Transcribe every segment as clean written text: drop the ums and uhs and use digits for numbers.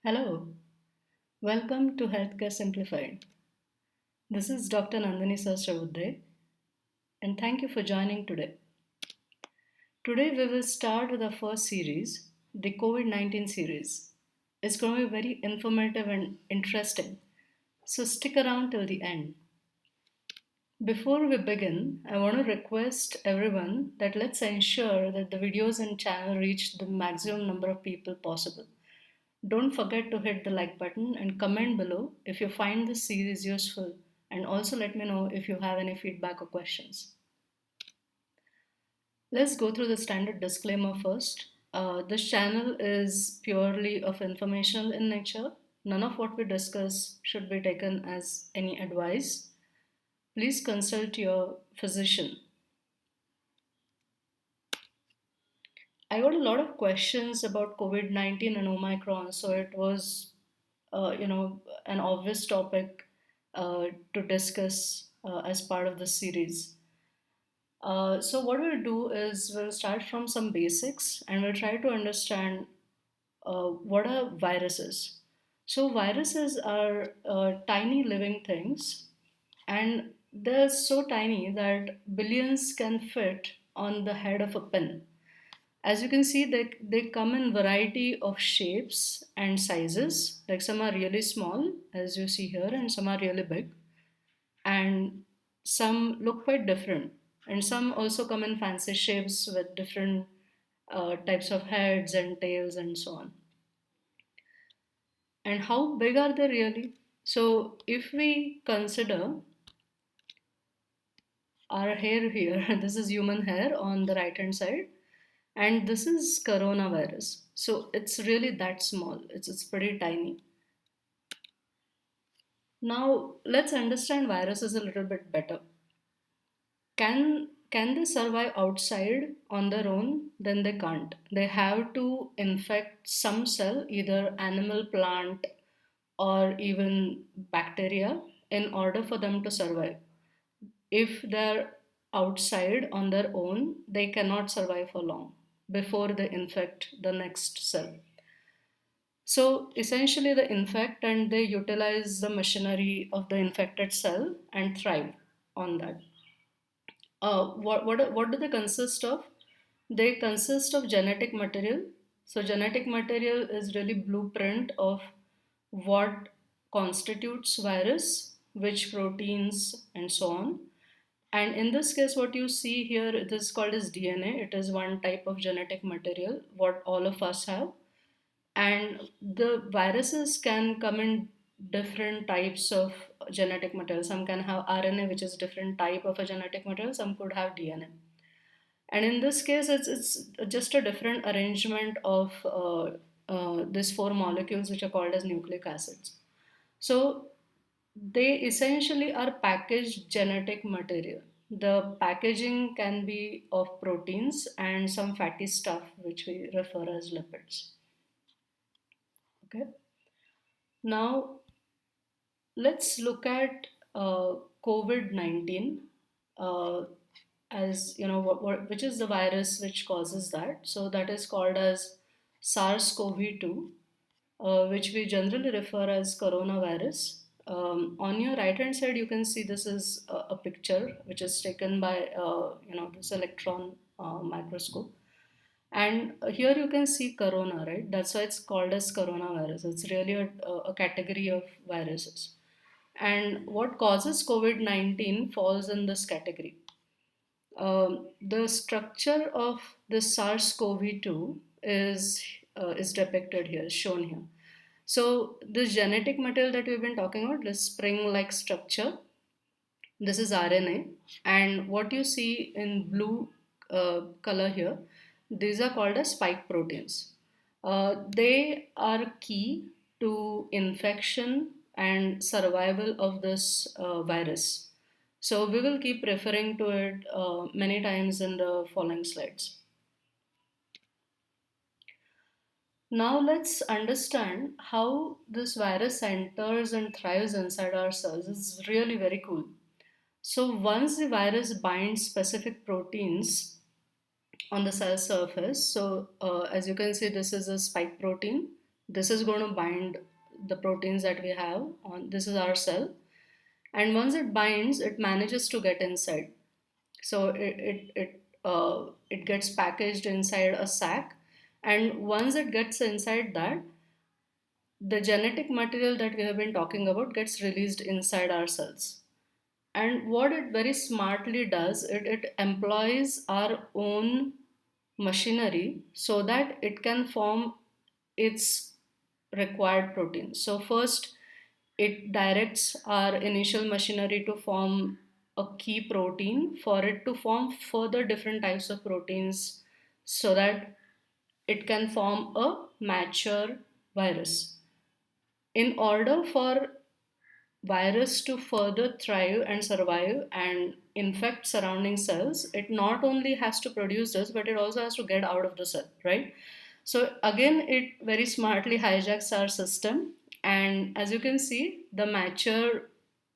Hello, welcome to Healthcare Simplified. This is Dr. Nandini Sahasrabudhe, and thank you for joining today. Today, we will start with our first series, the COVID 19 series. It's going to be very informative and interesting, so stick around till the end. Before we begin, I want to request everyone that let's ensure that the videos and channel reach the maximum number of people possible. Don't forget to hit the like button and comment below if you find this series useful, and also let me know if you have any feedback or questions. Let's go through the standard disclaimer first. This channel is purely of informational in nature. None of what we discuss should be taken as any advice. Please consult your physician. I got a lot of questions about COVID 19 and Omicron, so it was, an obvious topic to discuss as part of the series. So, what we'll do is we'll start from some basics and we'll try to understand what are viruses. So, viruses are tiny living things, and they're so tiny that billions can fit on the head of a pin. As you can see, they come in variety of shapes and sizes. Like some are really small, as you see here, and some are really big. And some look quite different. And some also come in fancy shapes with different types of heads and tails and so on. And how big are they really? So if we consider our hair here, this is human hair on the right hand side, and this is coronavirus. So it's really that small. It's pretty tiny. Now let's understand viruses a little bit better. Can they survive outside on their own? Then they can't. They have to infect some cell, either animal, plant, or even bacteria, in order for them to survive. If they're outside on their own, they cannot survive for long before they infect the next cell. So essentially, they infect and they utilize the machinery of the infected cell and thrive on that. What do they consist of? They consist of genetic material. So genetic material is really blueprint of what constitutes virus, which proteins, and so on. And in this case, what you see here, it is called as DNA. It is one type of genetic material, what all of us have. And the viruses can come in different types of genetic material. Some can have RNA, which is different type of a genetic material. Some could have DNA. And in this case, it's just a different arrangement of these four molecules, which are called as nucleic acids. So they essentially are packaged genetic material. The packaging can be of proteins and some fatty stuff, which we refer as lipids. Okay. Now let's look at COVID 19 uh, as which is the virus which causes that. So that is called as SARS-CoV-2, which we generally refer as coronavirus. On your right hand side, you can see this is a picture which is taken by this electron microscope. And here you can see corona, right? That's why it's called as coronavirus. It's really a category of viruses. And what causes COVID 19 falls in this category. The structure of the SARS-CoV-2 is depicted here, shown here. So this genetic material that we've been talking about, this spring-like structure, this is RNA, and what you see in blue color here, these are called as spike proteins. They are key to infection and survival of this virus. So we will keep referring to it many times in the following slides. Now let's understand how this virus enters and thrives inside our cells. It's really very cool. So once the virus binds specific proteins on the cell surface, so as you can see, this is a spike protein. This is going to bind the proteins that we have on, this is our cell. And once it binds, it manages to get inside. So it gets packaged inside a sac. And once it gets inside that, the genetic material that we have been talking about gets released inside our cells. And what it very smartly does, it employs our own machinery so that it can form its required protein. So first, it directs our initial machinery to form a key protein for it to form further different types of proteins so that it can form a mature virus. In order for virus to further thrive and survive and infect surrounding cells, it not only has to produce this, but it also has to get out of the cell, right? So again, it very smartly hijacks our system. And as you can see, the mature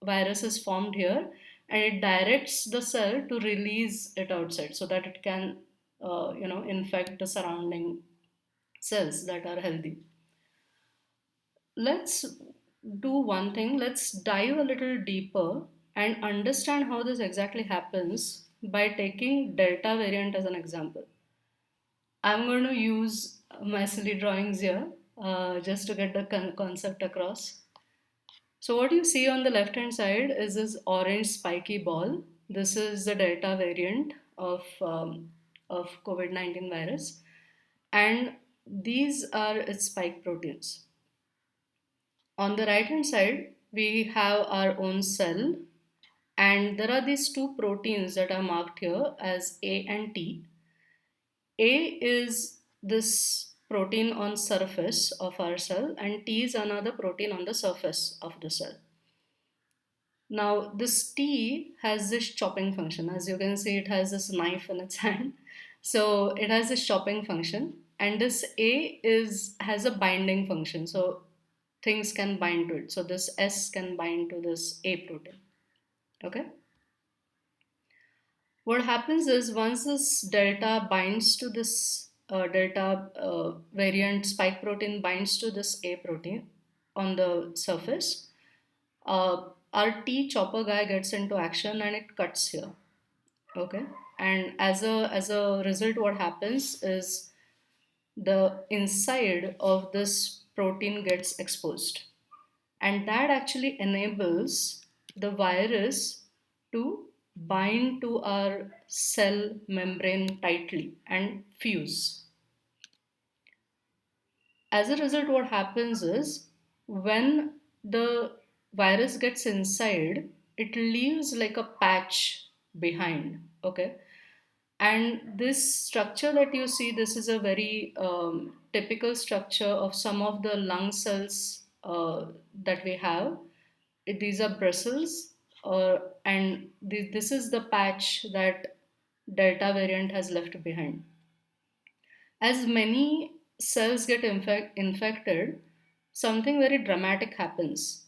virus is formed here, and it directs the cell to release it outside so that it can, infect the surrounding cells that are healthy. Let's do one thing. Let's dive a little deeper and understand how this exactly happens by taking Delta variant as an example. I'm going to use my silly drawings here just to get the concept across. So what you see on the left hand side is this orange spiky ball. This is the Delta variant of COVID-19 virus, and these are its spike proteins. On the right hand side, we have our own cell, and there are these two proteins that are marked here as A and T. A is this protein on surface of our cell, and T is another protein on the surface of the cell. Now this T has this chopping function. As you can see, it has this knife in its hand. So it has this chopping function, and this A is has a binding function. So things can bind to it. So this S can bind to this A protein. Okay. What happens is once this delta binds to this delta variant spike protein binds to this A protein on the surface, our T chopper guy gets into action and it cuts here. Okay. And as a result, what happens is the inside of this protein gets exposed, and that actually enables the virus to bind to our cell membrane tightly and fuse. As a result, what happens is when the virus gets inside, it leaves like a patch behind. Okay. And this structure that you see, this is a very typical structure of some of the lung cells that we have. These are bristles, and this is the patch that Delta variant has left behind. As many cells get infected, something very dramatic happens.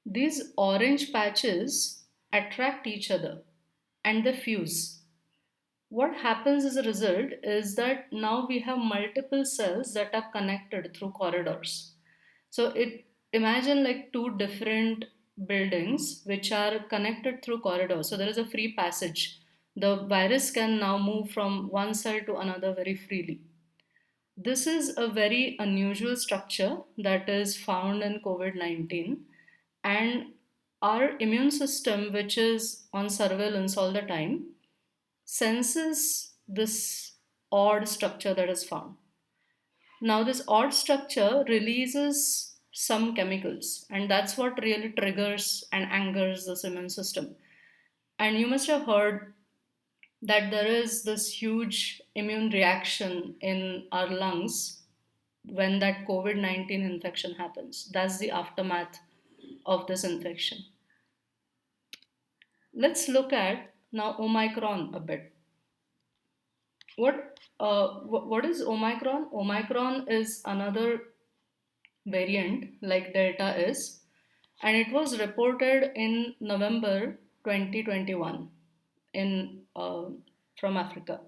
These orange patches attract each other and they fuse. What happens as a result is that now we have multiple cells that are connected through corridors. So it imagine like two different buildings which are connected through corridors. So there is a free passage. The virus can now move from one cell to another very freely. This is a very unusual structure that is found in COVID 19. And our immune system, which is on surveillance all the time, senses this odd structure that is found. Now, this odd structure releases some chemicals, and that's what really triggers and angers this immune system. And you must have heard that there is this huge immune reaction in our lungs when that COVID 19 infection happens. That's the aftermath of this infection. Let's look at now Omicron a bit. What is Omicron? Omicron is another variant like Delta is, and it was reported in November 2021 in from Africa.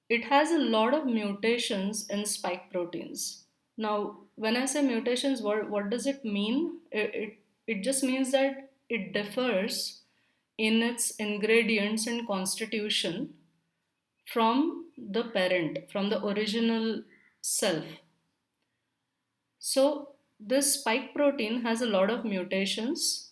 It has a lot of mutations in spike proteins. Now, when I say mutations, what does it mean? It just means that it differs in its ingredients and constitution from the parent, from the original self. So, this spike protein has a lot of mutations.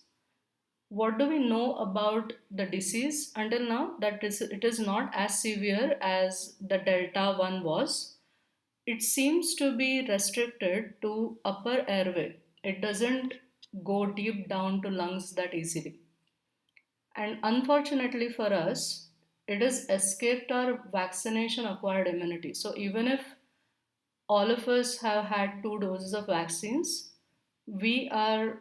What do we know about the disease until now? That is, it is not as severe as the Delta one was. It seems to be restricted to upper airway. It doesn't go deep down to lungs that easily. And unfortunately for us, it has escaped our vaccination acquired immunity. So even if all of us have had 2 doses of vaccines, we are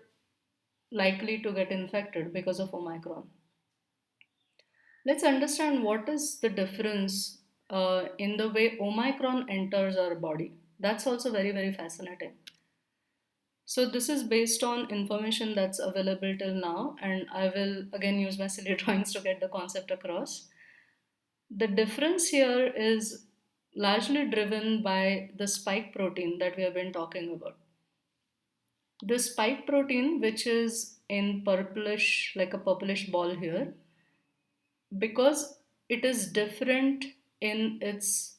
likely to get infected because of Omicron. Let's understand what is the difference in the way Omicron enters our body. That's also very, very fascinating. So, this is based on information that's available till now, and I will again use my silly drawings to get the concept across. The difference here is largely driven by the spike protein that we have been talking about. The spike protein, which is in purplish, like a purplish ball here, because it is different in its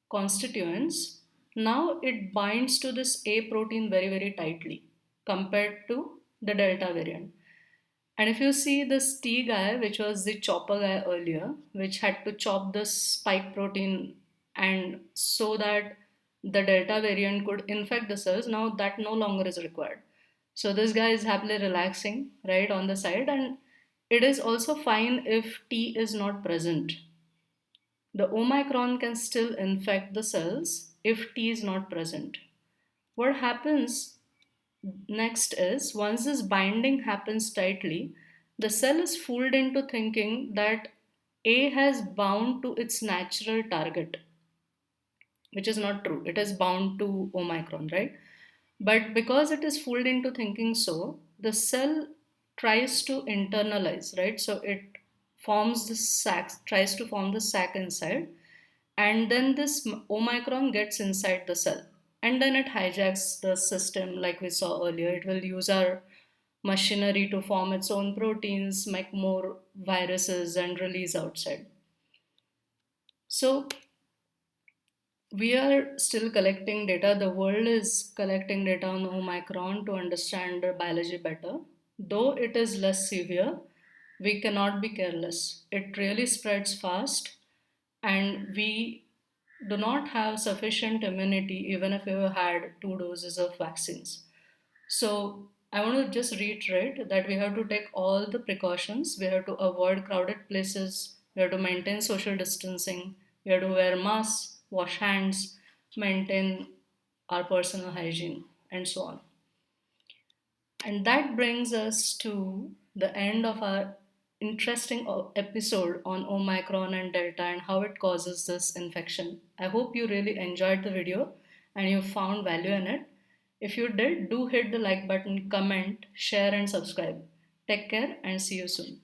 constituents, now it binds to this A protein very, very tightly compared to the Delta variant. And if you see this T guy, which was the chopper guy earlier, which had to chop the spike protein and so that the Delta variant could infect the cells, now that no longer is required. So this guy is happily relaxing right on the side, and it is also fine if T is not present. The Omicron can still infect the cells if T is not present. What happens next is once this binding happens tightly, the cell is fooled into thinking that A has bound to its natural target, which is not true. It is bound to Omicron, right? But because it is fooled into thinking so, the cell tries to internalize, right? So it forms the sac, tries to form the sac inside, and then this Omicron gets inside the cell. And then it hijacks the system like we saw earlier. It will use our machinery to form its own proteins, make more viruses, and release outside. So we are still collecting data. The world is collecting data on Omicron to understand the biology better. Though it is less severe, we cannot be careless. It really spreads fast, and we do not have sufficient immunity even if we have had 2 doses of vaccines. So I want to just reiterate that we have to take all the precautions. We have to avoid crowded places. We have to maintain social distancing. We have to wear masks, wash hands, maintain our personal hygiene, and so on. And that brings us to the end of our interesting episode on Omicron and Delta and how it causes this infection. I hope you really enjoyed the video and you found value in it. If you did, do hit the like button, comment, share, and subscribe. Take care and see you soon.